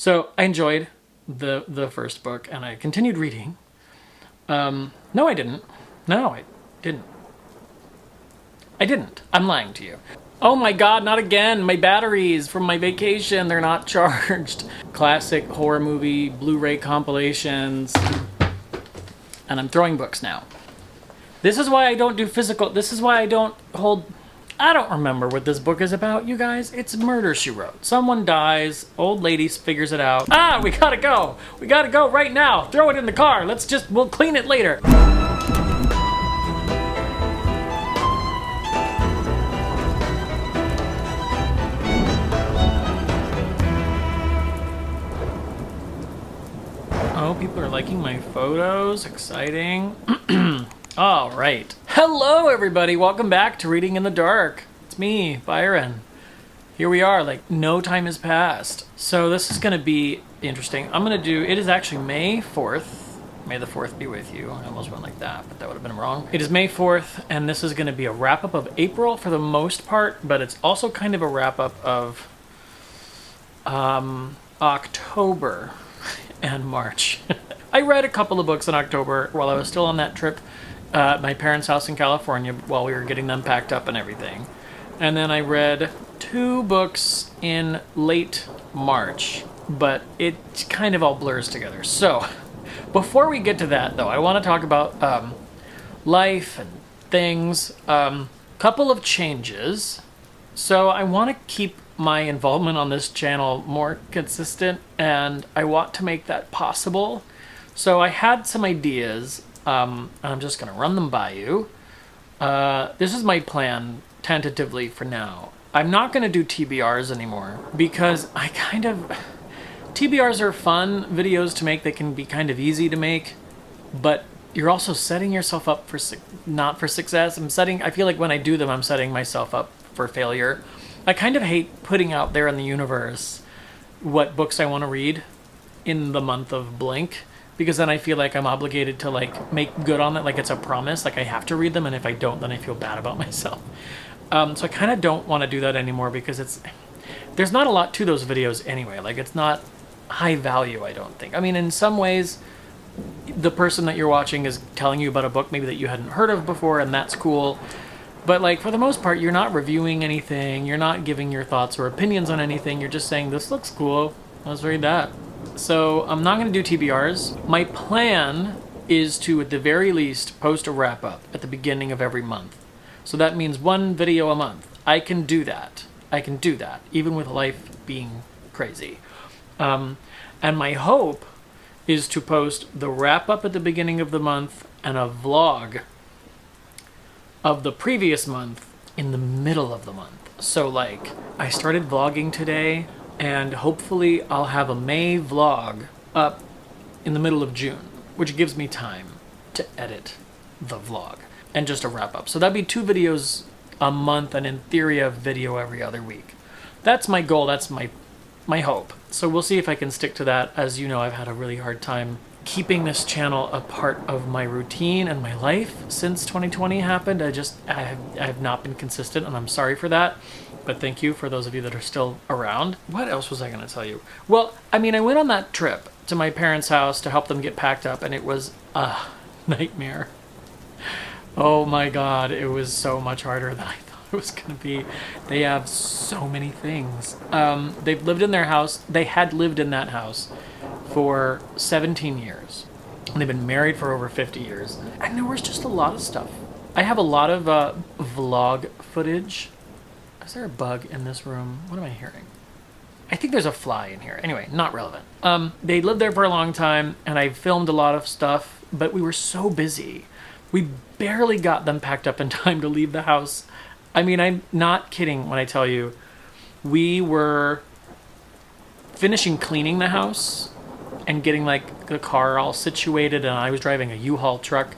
So I enjoyed the first book, and I continued reading. No, I didn't. No, I didn't. I didn't. I'm lying to you. Oh my god, not again! My batteries from my vacation, they're not charged. Classic horror movie, Blu-ray compilations. And I'm throwing books now. This is why I don't do physical, this is why I don't hold... I don't remember what this book is about, you guys. It's Murder, She Wrote. Someone dies, old lady figures it out. Ah, we gotta go! We gotta go right now! Throw it in the car! We'll clean it later! Oh, people are liking my photos. Exciting. All right. Hello, everybody. Welcome back to Reading in the Dark. It's me, Byron. Here we are, like no time has passed. So this is going to be interesting. It is actually May 4th. May the 4th be with you. I almost went like that, but that would have been wrong. It is May 4th, and this is going to be a wrap-up of April for the most part, but it's also kind of a wrap-up of October and March. I read a couple of books in October while I was still on that trip at my parents' house in California while we were getting them packed up and everything. And then I read 2 books in late March, but it kind of all blurs together. So, before we get to that though, I want to talk about life and things. Couple of changes. So I want to keep my involvement on this channel more consistent, and I want to make that possible. So I had some ideas. I'm just going to run them by you. This is my plan, tentatively, for now. I'm not going to do TBRs anymore, because TBRs are fun videos to make. They can be kind of easy to make, but you're also setting yourself up for not for success. I feel like when I do them, I'm setting myself up for failure. I kind of hate putting out there in the universe what books I want to read in the month of blank, because then I feel like I'm obligated to like make good on it, like it's a promise, like I have to read them, and if I don't, then I feel bad about myself. So I kind of don't want to do that anymore, because there's not a lot to those videos anyway. Like, it's not high value, I don't think. I mean, in some ways, the person that you're watching is telling you about a book maybe that you hadn't heard of before, and that's cool. But like, for the most part, you're not reviewing anything, you're not giving your thoughts or opinions on anything, you're just saying, this looks cool, let's read that. So I'm not going to do TBRs. My plan is to, at the very least, post a wrap-up at the beginning of every month. So that means 1 video a month. I can do that. Even with life being crazy. And my hope is to post the wrap-up at the beginning of the month and a vlog of the previous month in the middle of the month. So like, I started vlogging today, and hopefully I'll have a May vlog up in the middle of June, which gives me time to edit the vlog and just a wrap up. So that'd be 2 videos a month, and in theory a video every other week. That's my goal, that's my hope. So we'll see if I can stick to that. As you know, I've had a really hard time keeping this channel a part of my routine and my life since 2020 happened. I have not been consistent, and I'm sorry for that. But thank you for those of you that are still around. What else was I going to tell you? Well, I mean, I went on that trip to my parents' house to help them get packed up, and it was a nightmare. Oh my God, it was so much harder than I thought it was going to be. They have so many things. They've lived in their house. They had lived in that house for 17 years. And they've been married for over 50 years. And there was just a lot of stuff. I have a lot of vlog footage. Is there a bug in this room? What am I hearing? I think there's a fly in here. Anyway, not relevant. They lived there for a long time, and I filmed a lot of stuff, but we were so busy. We barely got them packed up in time to leave the house. I mean, I'm not kidding when I tell you, we were finishing cleaning the house and getting like the car all situated, and I was driving a U-Haul truck,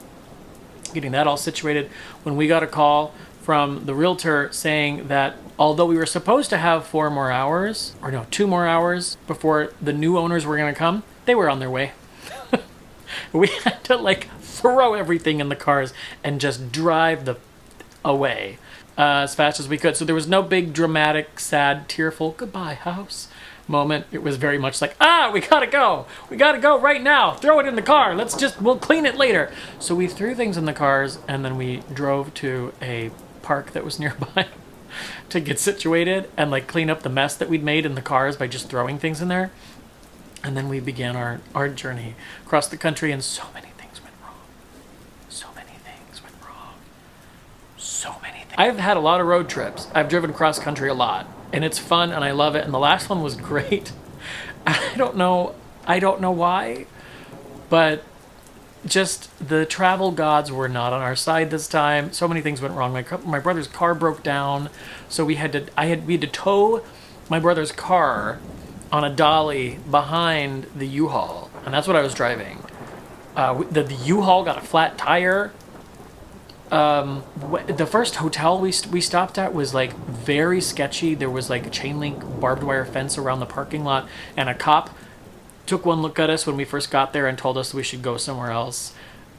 getting that all situated, when we got a call from the realtor saying that although we were supposed to have 2 more hours before the new owners were going to come, they were on their way. We had to like throw everything in the cars and just drive as fast as we could. So there was no big dramatic, sad, tearful goodbye house moment. It was very much like, we gotta go. We gotta go right now. Throw it in the car. We'll clean it later. So we threw things in the cars, and then we drove to a park that was nearby to get situated and like clean up the mess that we'd made in the cars by just throwing things in there. And then we began our journey across the country, and so many things went wrong. So many things went wrong. So many things. I've had a lot of road trips. I've driven cross country a lot, and it's fun, and I love it. And the last one was great. I don't know why, but just the travel gods were not on our side this time. So many things went wrong. My brother's car broke down, so we had to tow my brother's car on a dolly behind the U-Haul, and that's what I was driving. The U-Haul got a flat tire. The first hotel we stopped at was like very sketchy. There was like a chain link barbed wire fence around the parking lot, and a cop took one look at us when we first got there and told us we should go somewhere else.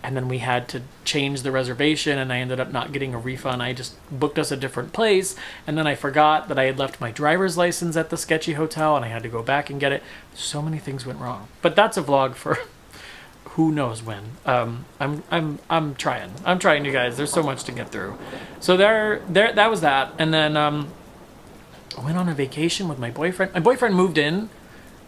And then we had to change the reservation, and I ended up not getting a refund. I just booked us a different place, and then I forgot that I had left my driver's license at the sketchy hotel, and I had to go back and get it. So many things went wrong. But that's a vlog for who knows when. I'm trying, you guys. There's so much to get through. So that was that. And then I went on a vacation with my boyfriend. My boyfriend moved in.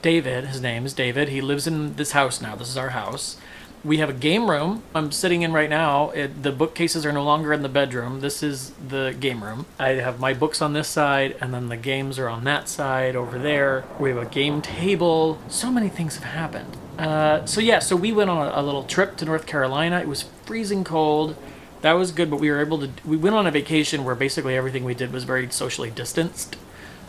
David, his name is David. He lives in this house now. This is our house. We have a game room I'm sitting in right now. The bookcases are no longer in the bedroom. This is the game room. I have my books on this side, and then the games are on that side over there. We have a game table. So many things have happened. So we went on a little trip to North Carolina. It was freezing cold. That was good, but we went on a vacation where basically everything we did was very socially distanced.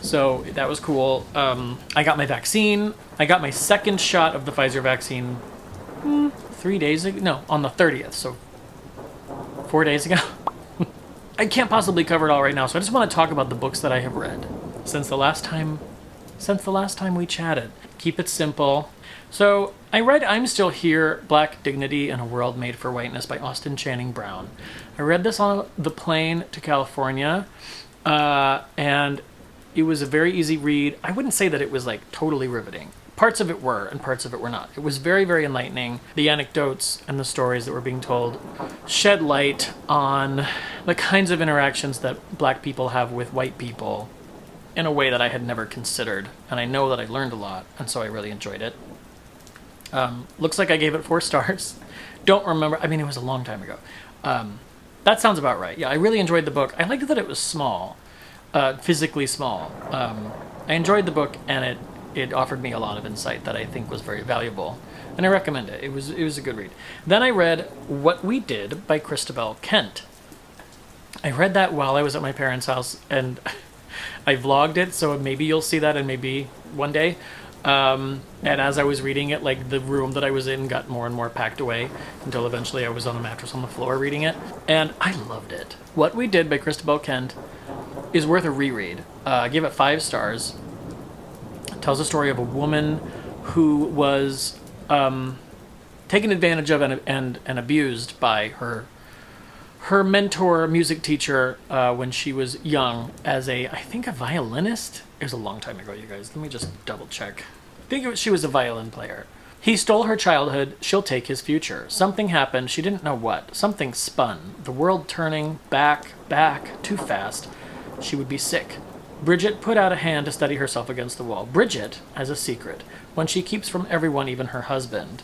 So that was cool. I got my vaccine. I got my second shot of the Pfizer vaccine 3 days ago. No, on the 30th. So 4 days ago. I can't possibly cover it all right now, so I just want to talk about the books that I have read since the last time we chatted. Keep it simple. So I read I'm Still Here, Black Dignity in a World Made for Whiteness by Austin Channing Brown. I read this on the plane to California, and it was a very easy read. I wouldn't say that it was like totally riveting. Parts of it were, and parts of it were not. It was very, very enlightening. The anecdotes and the stories that were being told shed light on the kinds of interactions that black people have with white people in a way that I had never considered. And I know that I learned a lot, and so I really enjoyed it. Looks like I gave it 4 stars. Don't remember. I mean, it was a long time ago. That sounds about right. Yeah, I really enjoyed the book. I liked that it was small, physically small. I enjoyed the book, and it offered me a lot of insight that I think was very valuable, and I recommend it. It was a good read. Then I read What We Did by Christobel Kent. I read that while I was at my parents' house, and I vlogged it, so maybe you'll see that, and maybe one day. And as I was reading it, like the room that I was in got more and more packed away until eventually I was on the mattress on the floor reading it, and I loved it. What We Did by Christobel Kent is worth a reread. I gave it 5 stars. It tells the story of a woman who was taken advantage of and abused by her mentor, music teacher, when she was young as I think a violinist. It was a long time ago, you guys. Let me just double check. I think she was a violin player. He stole her childhood. She'll take his future. Something happened. She didn't know what. Something spun. The world turning back, too fast. She would be sick. Bridget put out a hand to steady herself against the wall. Bridget has a secret, one she keeps from everyone, even her husband.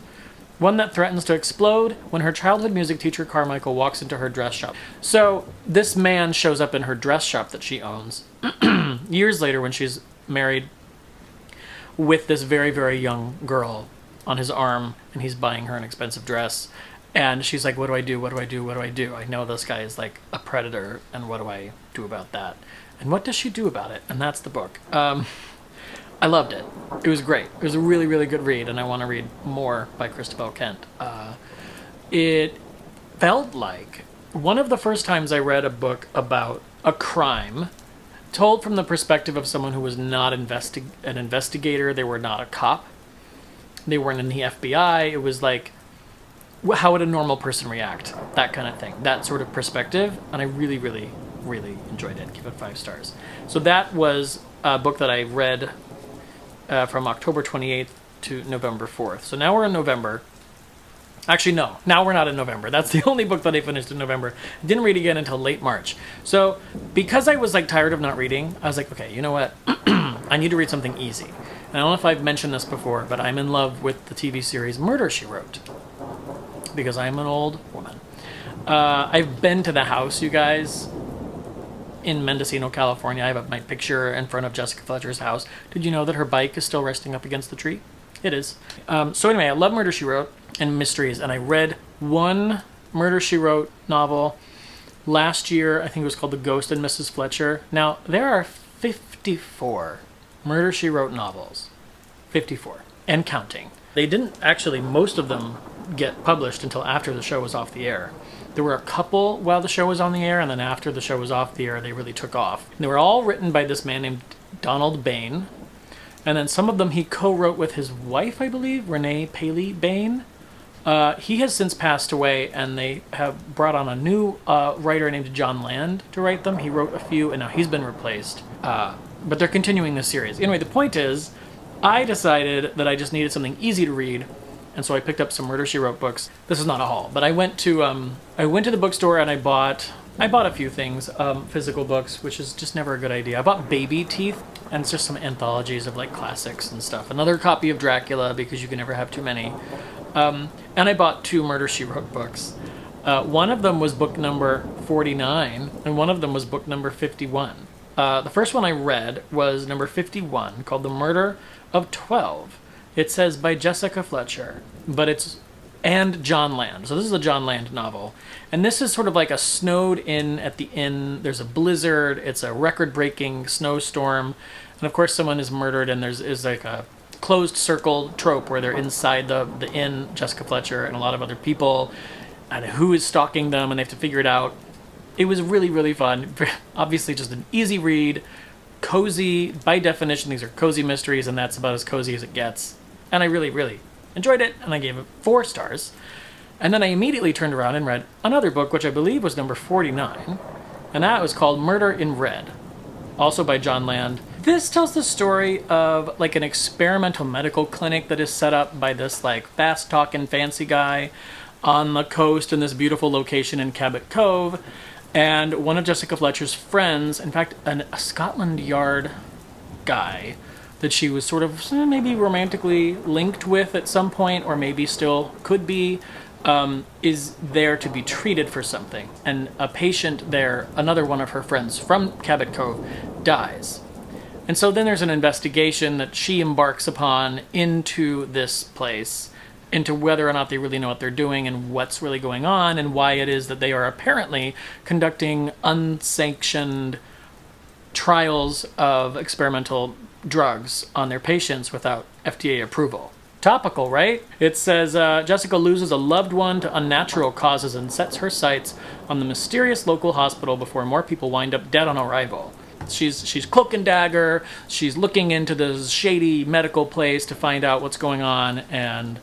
One that threatens to explode when her childhood music teacher Carmichael walks into her dress shop. So this man shows up in her dress shop that she owns years later when she's married with this very, very young girl on his arm, and he's buying her an expensive dress. And she's like, what do I do? What do I do? What do I do? I know this guy is like a predator, and what do I do about that? And what does she do about it? And that's the book. I loved it. It was great. It was a really, really good read, and I want to read more by Christobel Kent. It felt like one of the first times I read a book about a crime told from the perspective of someone who was not an investigator. They were not a cop. They weren't in the FBI. It was like, how would a normal person react? That kind of thing. That sort of perspective. And I really, really, really enjoyed it. Give it 5 stars. So that was a book that I read from October 28th to November 4th. So now we're in November. Actually, no. Now we're not in November. That's the only book that I finished in November. I didn't read again until late March. So because I was like tired of not reading, I was like, okay, you know what? I need to read something easy. And I don't know if I've mentioned this before, but I'm in love with the TV series Murder, She Wrote. Because I'm an old woman. I've been to the house, you guys, in Mendocino, California. I have my picture in front of Jessica Fletcher's house. Did you know that her bike is still resting up against the tree? It is. So anyway, I love Murder, She Wrote and mysteries, and I read one Murder, She Wrote novel last year. I think it was called The Ghost and Mrs. Fletcher. Now, there are 54 Murder, She Wrote novels. 54. And counting. They didn't actually, most of them, get published until after the show was off the air. There were a couple while the show was on the air, and then after the show was off the air, they really took off. And they were all written by this man named Donald Bain, and then some of them he co-wrote with his wife, I believe, Renee Paley Bain. He has since passed away, and they have brought on a new writer named John Land to write them. He wrote a few, and now he's been replaced. But they're continuing the series. Anyway, the point is, I decided that I just needed something easy to read, and so I picked up some Murder, She Wrote books. This is not a haul, but I went to the bookstore and I bought a few things, physical books, which is just never a good idea. I bought Baby Teeth, and it's just some anthologies of like classics and stuff. Another copy of Dracula, because you can never have too many. And I bought 2 Murder, She Wrote books. One of them was book number 49, and one of them was book number 51. The first one I read was number 51, called The Murder of 12. It says by Jessica Fletcher, and John Land. So this is a John Land novel. And this is sort of like a snowed in at the inn. There's a blizzard. It's a record-breaking snowstorm. And of course someone is murdered, and is like a closed circle trope where they're inside the inn, Jessica Fletcher and a lot of other people, and who is stalking them, and they have to figure it out. It was really, really fun. Obviously just an easy read. Cozy. By definition, these are cozy mysteries, and that's about as cozy as it gets. And I really, really enjoyed it, and I gave it 4 stars. And then I immediately turned around and read another book, which I believe was number 49, and that was called Murder in Red, also by John Land. This tells the story of like an experimental medical clinic that is set up by this like fast-talking fancy guy on the coast in this beautiful location in Cabot Cove. And one of Jessica Fletcher's friends, in fact, a Scotland Yard guy that she was sort of maybe romantically linked with at some point, or maybe still could be, is there to be treated for something. And a patient there, another one of her friends from Cabot Cove, dies. And so then there's an investigation that she embarks upon into this place, into whether or not they really know what they're doing and what's really going on, and why it is that they are apparently conducting unsanctioned trials of experimental drugs on their patients without FDA approval. Topical, right? It says, Jessica loses a loved one to unnatural causes and sets her sights on the mysterious local hospital before more people wind up dead on arrival. She's cloak and dagger. She's looking into this shady medical place to find out what's going on and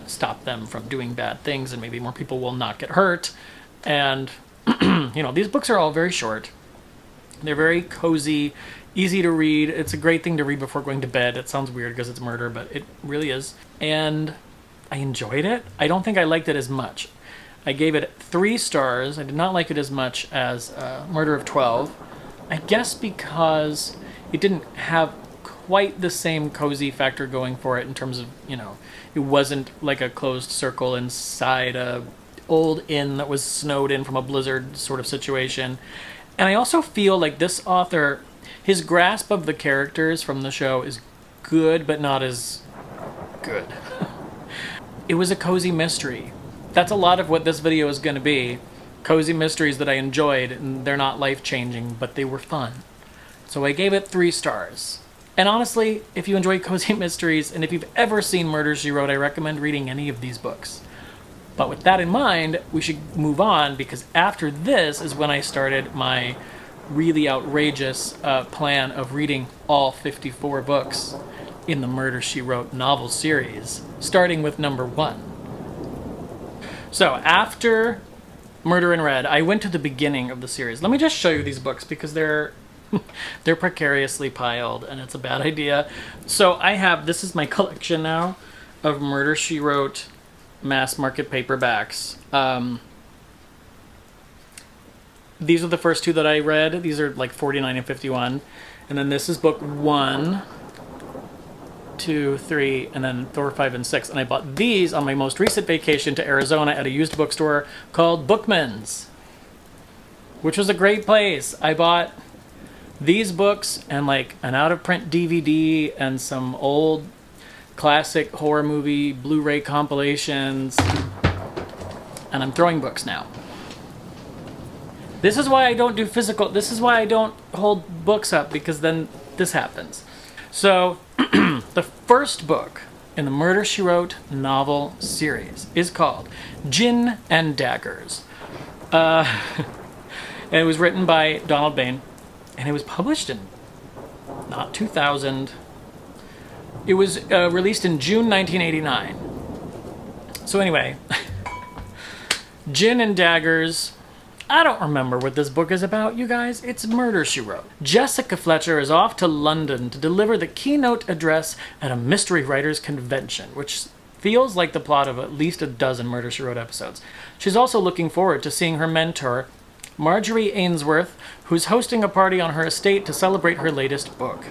stop them from doing bad things, and maybe more people will not get hurt. And, these books are all very short. They're very cozy, easy to read. It's a great thing to read before going to bed. It sounds weird because it's murder, but it really is. And I enjoyed it. I don't think I liked it as much. I gave it 3 stars. I did not like it as much as Murder of 12. I guess because it didn't have quite the same cozy factor going for it in terms of, it wasn't like a closed circle inside a old inn that was snowed in from a blizzard sort of situation. And I also feel like this author, his grasp of the characters from the show is good, but not as good. It was a cozy mystery. That's a lot of what this video is going to be. Cozy mysteries that I enjoyed, and they're not life-changing, but they were fun. So I gave it 3 stars. And honestly, if you enjoy cozy mysteries, and if you've ever seen Murder, She Wrote, I recommend reading any of these books. But with that in mind, we should move on, because after this is when I started my really outrageous plan of reading all 54 books in the Murder, She Wrote novel series, starting with number 1. So after Murder in Red, I went to the beginning of the series. Let me just show you these books, because they're They're precariously piled, and it's a bad idea. So this is my collection now of Murder, She Wrote mass market paperbacks. These are the first two that I read. These are like 49 and 51. And then this is book 1, 2, 3, and then 4, 5, and 6. And I bought these on my most recent vacation to Arizona at a used bookstore called Bookman's, which was a great place. I bought these books and like an out-of-print DVD and some old classic horror movie Blu-ray compilations. And I'm throwing books now. This is why I don't do physical. This is why I don't hold books up, because then this happens. So, the first book in the Murder, She Wrote novel series is called Gin and Daggers. And it was written by Donald Bain, and it was published in not 2000. It was released in June 1989. So anyway, Gin and Daggers. I don't remember what this book is about, you guys. It's Murder, She Wrote. Jessica Fletcher is off to London to deliver the keynote address at a mystery writers convention, which feels like the plot of at least a dozen Murder, She Wrote episodes. She's also looking forward to seeing her mentor, Marjorie Ainsworth, who's hosting a party on her estate to celebrate her latest book.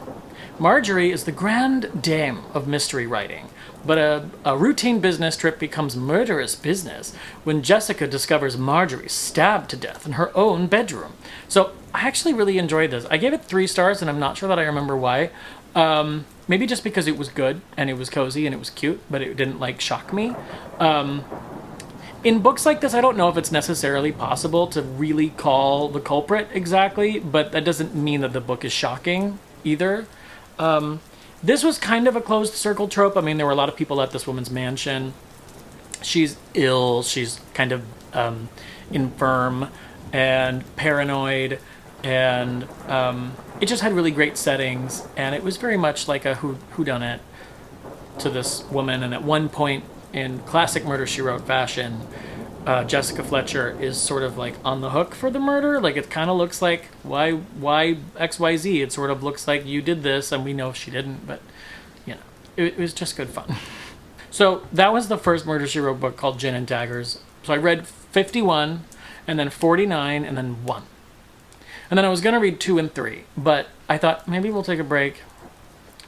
Marjorie is the grande dame of mystery writing, but a routine business trip becomes murderous business when Jessica discovers Marjorie stabbed to death in her own bedroom. So I actually really enjoyed this. I gave it 3 stars, and I'm not sure that I remember why. Maybe just because it was good, and it was cozy, and it was cute, but it didn't, like, shock me. In books like this, I don't know if it's necessarily possible to really call the culprit exactly, but that doesn't mean that the book is shocking either. This was kind of a closed circle trope. I mean, there were a lot of people at this woman's mansion. She's ill. She's kind of infirm and paranoid. And it just had really great settings. And it was very much like a whodunit to this woman. And at one point, in classic Murder, She Wrote fashion, Jessica Fletcher is sort of like on the hook for the murder. Like, it kind of looks like, why XYZ? It sort of looks like you did this, and we know she didn't, but, you know, it was just good fun. So that was the first Murder, She Wrote book, called Gin and Daggers. So I read 51, and then 49, and then 1. And then I was going to read 2 and 3, but I thought maybe we'll take a break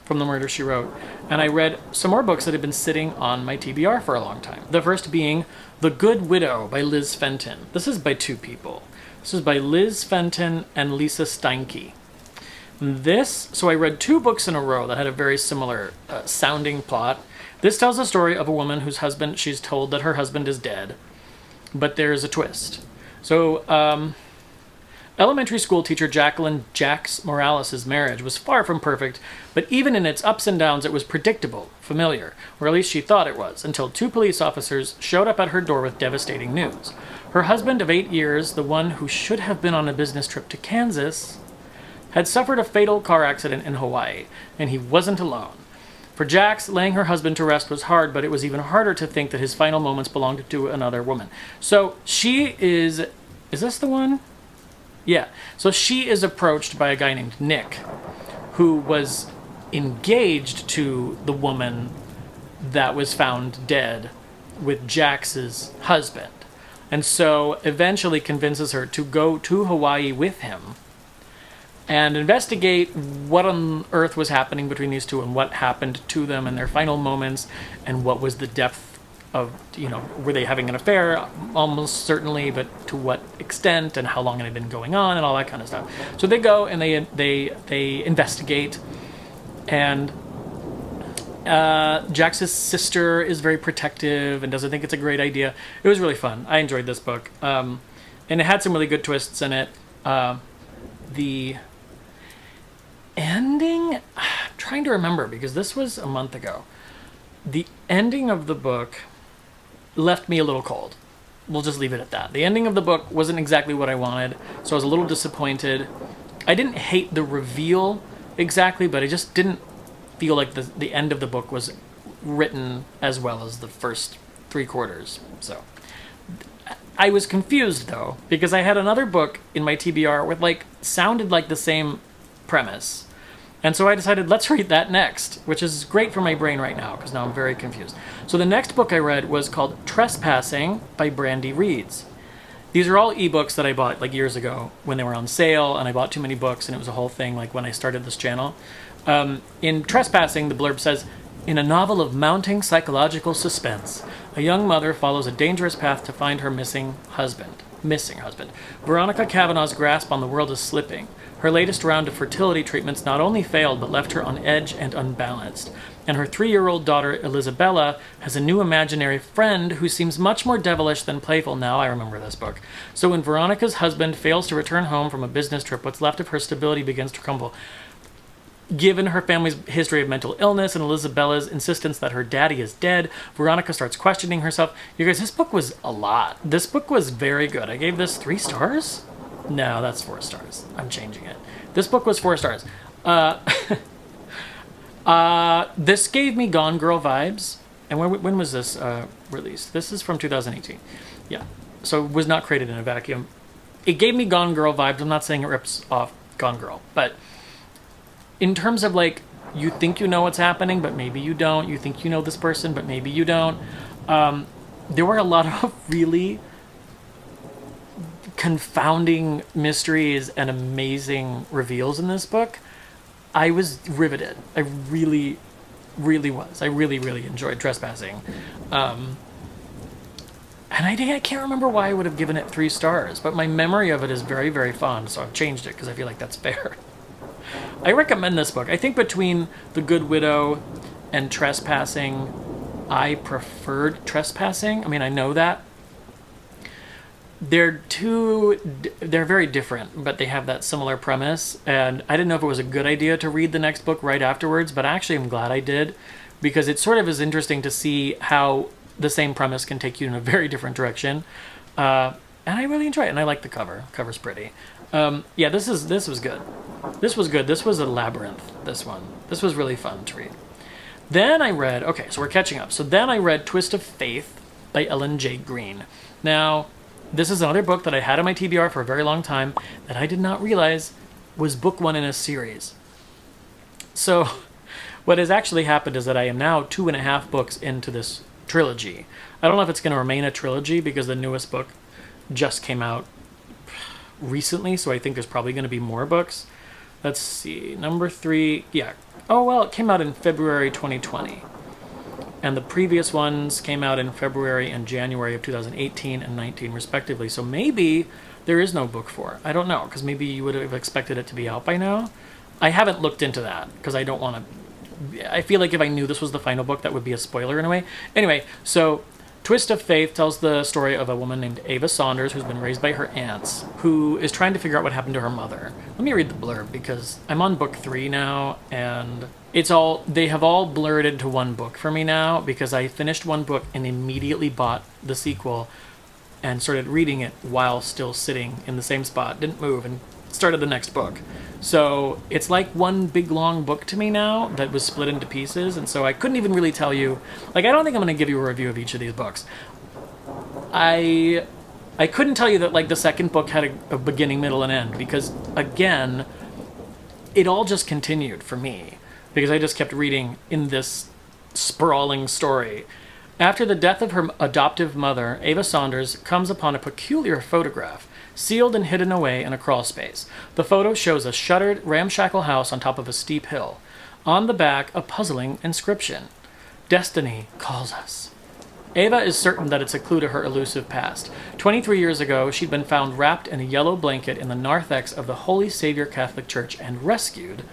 from the Murder, She Wrote. And I read some more books that had been sitting on my TBR for a long time. The first being The Good Widow by Liz Fenton. This is by 2 people. This is by Liz Fenton and Lisa Steinke. So I read 2 books in a row that had a very similar sounding plot. This tells the story of a woman whose husband, she's told that her husband is dead, but there's a twist. So, elementary school teacher Jacqueline Jax Morales' marriage was far from perfect, but even in its ups and downs it was predictable, familiar, or at least she thought it was, until 2 police officers showed up at her door with devastating news. Her husband of 8 years, the one who should have been on a business trip to Kansas, had suffered a fatal car accident in Hawaii, and he wasn't alone. For Jax, laying her husband to rest was hard, but it was even harder to think that his final moments belonged to another woman. So she is this the one? Yeah, so she is approached by a guy named Nick, who was engaged to the woman that was found dead with Jax's husband. And so eventually convinces her to go to Hawaii with him and investigate what on earth was happening between these two and what happened to them in their final moments and what was the depth of, were they having an affair? Almost certainly, but to what extent and how long it had been going on and all that kind of stuff. So they go and they investigate, and Jax's sister is very protective and doesn't think it's a great idea. It was really fun. I enjoyed this book. And it had some really good twists in it. The ending, I'm trying to remember because this was a month ago. The ending of the book left me a little cold. We'll just leave it at that. The ending of the book wasn't exactly what I wanted, so I was a little disappointed. I didn't hate the reveal exactly, but I just didn't feel like the end of the book was written as well as the first 3/4. So I was confused though, because I had another book in my TBR with sounded like the same premise. And so I decided, let's read that next, which is great for my brain right now, because now I'm very confused. So the next book I read was called Trespassing by Brandi Reads. These are all ebooks that I bought like years ago when they were on sale, and I bought too many books, and it was a whole thing like when I started this channel. In Trespassing, the blurb says, in a novel of mounting psychological suspense, a young mother follows a dangerous path to find her missing husband. Veronica Kavanaugh's grasp on the world is slipping. Her latest round of fertility treatments not only failed, but left her on edge and unbalanced. And her 3-year-old daughter, Elizabella, has a new imaginary friend who seems much more devilish than playful. Now I remember this book. So when Veronica's husband fails to return home from a business trip, what's left of her stability begins to crumble. Given her family's history of mental illness and Elisabella's insistence that her daddy is dead, Veronica starts questioning herself. You guys, this book was a lot. This book was very good. I gave this 3 stars? No, that's 4 stars. I'm changing it. This book was 4 stars. This gave me Gone Girl vibes. And when was this released? This is from 2018. Yeah. So it was not created in a vacuum. It gave me Gone Girl vibes. I'm not saying it rips off Gone Girl, but in terms of like, you think you know what's happening, but maybe you don't. You think you know this person, but maybe you don't. There were a lot of really confounding mysteries and amazing reveals in this book. I was riveted. I really, really was. I really, really enjoyed Trespassing. And I can't remember why I would have given it 3 stars, but my memory of it is very, very fond, so I've changed it because I feel like that's fair. I recommend this book. I think between The Good Widow and Trespassing, I preferred Trespassing. I mean, I know that. They're very different, but they have that similar premise. And I didn't know if it was a good idea to read the next book right afterwards, but actually I'm glad I did, because it sort of is interesting to see how the same premise can take you in a very different direction. And I really enjoy it, and I like the cover. Cover's pretty. Yeah, this was good. This was good. This was a labyrinth, this one. This was really fun to read. Then I read, okay, so we're catching up. So then I read Twist of Faith by Ellen J. Greene. Now, this is another book that I had on my TBR for a very long time that I did not realize was book 1 in a series. So what has actually happened is that I am now 2.5 books into this trilogy. I don't know if it's going to remain a trilogy because the newest book just came out recently, so I think there's probably going to be more books. Let's see, number 3, yeah. Oh, well, it came out in February 2020. And the previous ones came out in February and January of 2018 and 19, respectively. So maybe there is no book 4. I don't know, because maybe you would have expected it to be out by now. I haven't looked into that, because I don't want to... I feel like if I knew this was the final book, that would be a spoiler in a way. Anyway, so Twist of Faith tells the story of a woman named Ava Saunders, who's been raised by her aunts, who is trying to figure out what happened to her mother. Let me read the blurb, because I'm on book 3 now, and they have all blurred into one book for me now, because I finished one book and immediately bought the sequel and started reading it while still sitting in the same spot, didn't move, and started the next book. So it's like one big long book to me now that was split into pieces, and so I couldn't even really tell you, like, I don't think I'm going to give you a review of each of these books. I couldn't tell you that, like, the second book had a beginning, middle, and end, because, again, it all just continued for me, because I just kept reading in this sprawling story. After the death of her adoptive mother, Ava Saunders comes upon a peculiar photograph, sealed and hidden away in a crawl space. The photo shows a shuttered, ramshackle house on top of a steep hill. On the back, a puzzling inscription. Destiny calls us. Ava is certain that it's a clue to her elusive past. 23 years ago, she'd been found wrapped in a yellow blanket in the narthex of the Holy Savior Catholic Church and rescued,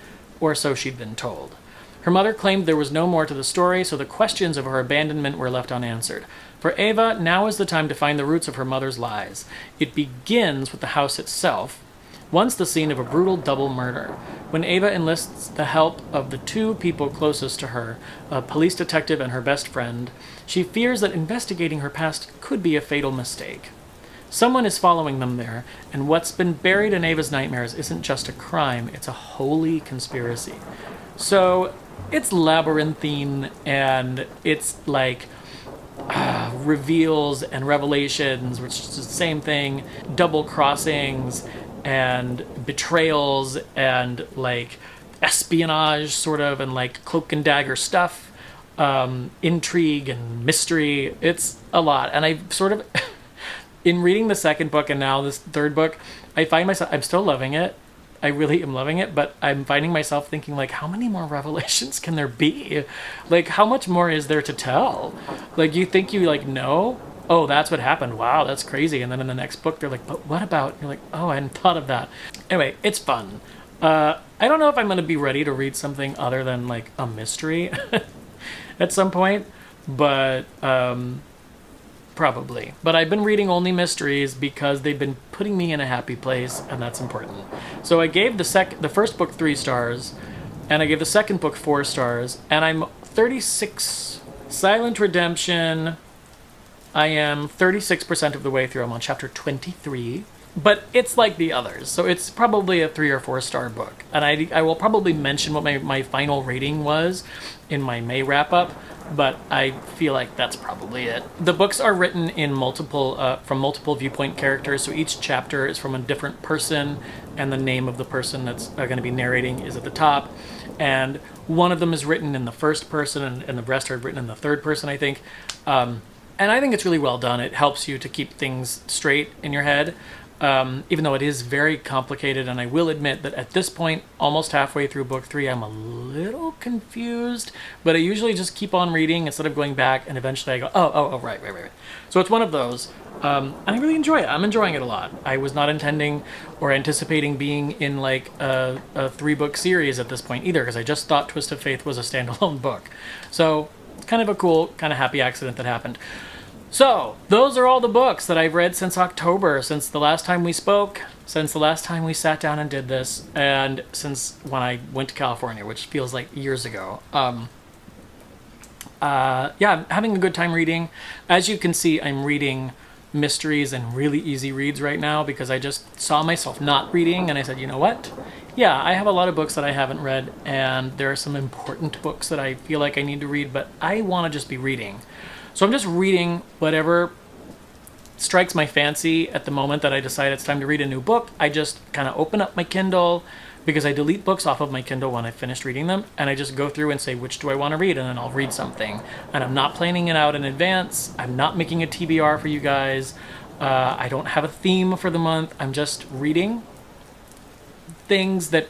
or so she'd been told. Her mother claimed there was no more to the story, so the questions of her abandonment were left unanswered. For Ava, now is the time to find the roots of her mother's lies. It begins with the house itself, once the scene of a brutal double murder. When Ava enlists the help of the 2 people closest to her, a police detective and her best friend, she fears that investigating her past could be a fatal mistake. Someone is following them there, and what's been buried in Ava's nightmares isn't just a crime, it's a holy conspiracy. So, it's labyrinthine, and it's like reveals and revelations, which is the same thing, double crossings, and betrayals and like espionage sort of, and like cloak and dagger stuff, intrigue and mystery. It's a lot. And I sort of, in reading the second book and now this third book, I find myself, I'm still loving it. I really am loving it, but I'm finding myself thinking, like, how many more revelations can there be? Like, how much more is there to tell? Like, you think you, like, know? Oh, that's what happened. Wow, that's crazy. And then in the next book, they're like, but what about? And you're like, oh, I hadn't thought of that. Anyway, it's fun. I don't know if I'm going to be ready to read something other than, like, a mystery at some point, but probably. But I've been reading only mysteries because they've been putting me in a happy place, and that's important. So I gave the first book 3 stars, and I gave the second book 4 stars, and I'm 36. Silent Redemption, I am 36% of the way through. I'm on chapter 23. But it's like the others, so it's probably a 3 or 4 star book. And I will probably mention what my final rating was in my May wrap-up, but I feel like that's probably it. The books are written in from multiple viewpoint characters, so each chapter is from a different person, and the name of the person that's going to be narrating is at the top. And one of them is written in the first person, and the rest are written in the third person, I think. And I think it's really well done. It helps you to keep things straight in your head. Even though it is very complicated, and I will admit that at this point, almost halfway through book 3, I'm a little confused, but I usually just keep on reading instead of going back, and eventually I go, oh, right. So it's one of those, and I really enjoy it. I'm enjoying it a lot. I was not intending or anticipating being in like a 3-book series at this point either, because I just thought Twist of Faith was a standalone book. So it's kind of a cool, kind of happy accident that happened. So, those are all the books that I've read since October, since the last time we spoke, since the last time we sat down and did this, and since when I went to California, which feels like years ago. Yeah, I'm having a good time reading. As you can see, I'm reading mysteries and really easy reads right now because I just saw myself not reading, and I said, you know what? Yeah, I have a lot of books that I haven't read, and there are some important books that I feel like I need to read, but I want to just be reading. So I'm just reading whatever strikes my fancy at the moment that I decide it's time to read a new book. I just kind of open up my Kindle, because I delete books off of my Kindle when I've finished reading them, and I just go through and say, which do I want to read, and then I'll read something. And I'm not planning it out in advance. I'm not making a TBR for you guys. I don't have a theme for the month. I'm just reading things that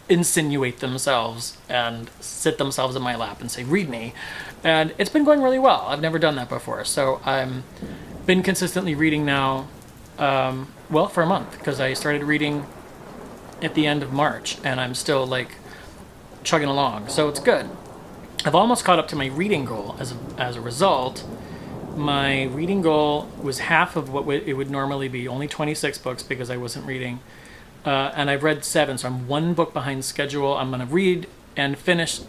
insinuate themselves and sit themselves in my lap and say, read me. And it's been going really well. I've never done that before. So I'm been consistently reading now, well, for a month, because I started reading at the end of March, and I'm still like chugging along. So it's good. I've almost caught up to my reading goal. As a result, my reading goal was half of what it would normally be, only 26 books because I wasn't reading. And I've read 7, so I'm 1 book behind schedule. I'm going to read and finish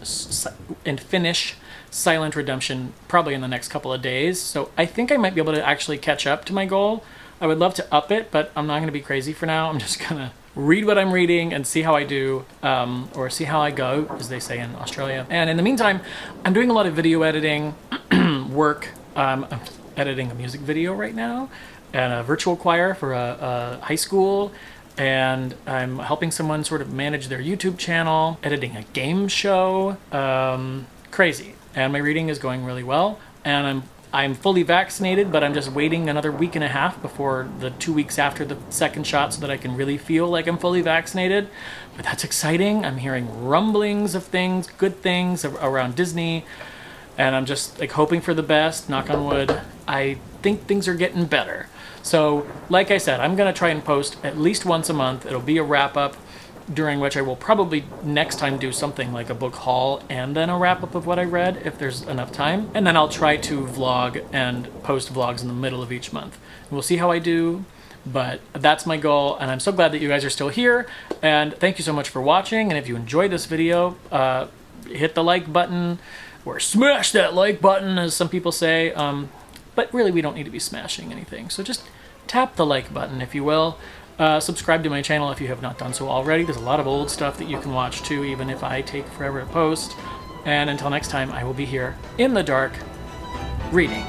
Silent Redemption probably in the next couple of days. So I think I might be able to actually catch up to my goal. I would love to up it, but I'm not going to be crazy for now. I'm just going to read what I'm reading and see how I do, or see how I go, as they say in Australia. And in the meantime, I'm doing a lot of video editing work. I'm editing a music video right now and a virtual choir for a high school. And I'm helping someone sort of manage their YouTube channel, editing a game show. Crazy. And my reading is going really well. And I'm fully vaccinated, but I'm just waiting another week and a half before the 2 weeks after the second shot so that I can really feel like I'm fully vaccinated. But that's exciting. I'm hearing rumblings of things, good things around Disney. And I'm just like hoping for the best, knock on wood. I think things are getting better. So, like I said, I'm going to try and post at least once a month. It'll be a wrap-up, during which I will probably next time do something like a book haul and then a wrap-up of what I read, if there's enough time. And then I'll try to vlog and post vlogs in the middle of each month. We'll see how I do, but that's my goal, and I'm so glad that you guys are still here. And thank you so much for watching, and if you enjoyed this video, hit the like button, or smash that like button, as some people say. But really, we don't need to be smashing anything. So just tap the like button, if you will. Subscribe to my channel if you have not done so already. There's a lot of old stuff that you can watch too, even if I take forever to post. And until next time, I will be here in the dark, reading.